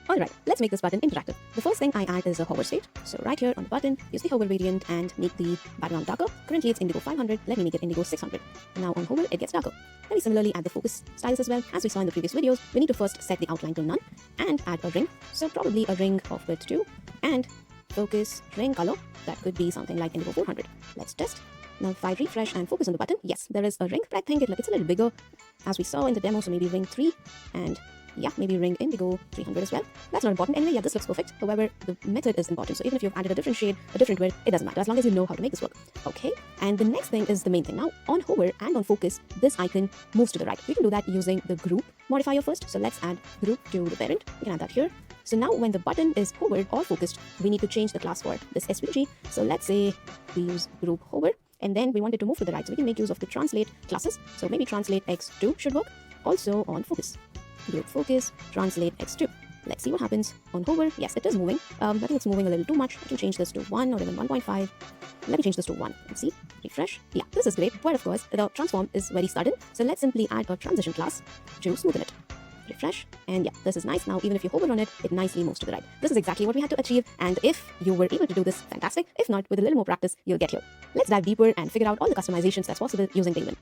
Alright, let's make this button interactive. The first thing I add is a hover state. So right here on the button, use the hover variant and make the background darker. Currently it's indigo 500, let me make it indigo 600. Now on hover, it gets darker. Let me similarly add the focus styles as well. As we saw in the previous videos, we need to first set the outline to none and add a ring. So probably a ring of width 2 and focus ring color. That could be something like indigo 400. Let's test. Now if I refresh and focus on the button, yes, there is a ring, but I think it's a little bigger as we saw in the demo. So maybe ring 3 and yeah, maybe ring indigo 300 as well. That's not important. Anyway, yeah, this looks perfect. However, the method is important. So even if you've added a different shade, a different width, it doesn't matter as long as you know how to make this work. Okay. And the next thing is the main thing. Now on hover and on focus, this icon moves to the right. We can do that using the group modifier first. So let's add group to the parent. We can add that here. So now when the button is hovered or focused, we need to change the class for this SVG. So let's say we use group hover. And then we want it to move to the right. So we can make use of the translate classes. So maybe translate x2 should work. Also on focus. Group focus, translate x2. Let's see what happens on hover. Yes, it is moving. I think it's moving a little too much. I can change this to 1 or even 1.5. Let me change this to 1 and see. Refresh. Yeah, this is great. But of course, the transform is very sudden. So let's simply add a transition class to smoothen it. Refresh. And yeah, this is nice. Now, even if you hover on it, it nicely moves to the right. This is exactly what we had to achieve. And if you were able to do this, fantastic. If not, with a little more practice, you'll get here. Let's dive deeper and figure out all the customizations that's possible using Tailwind.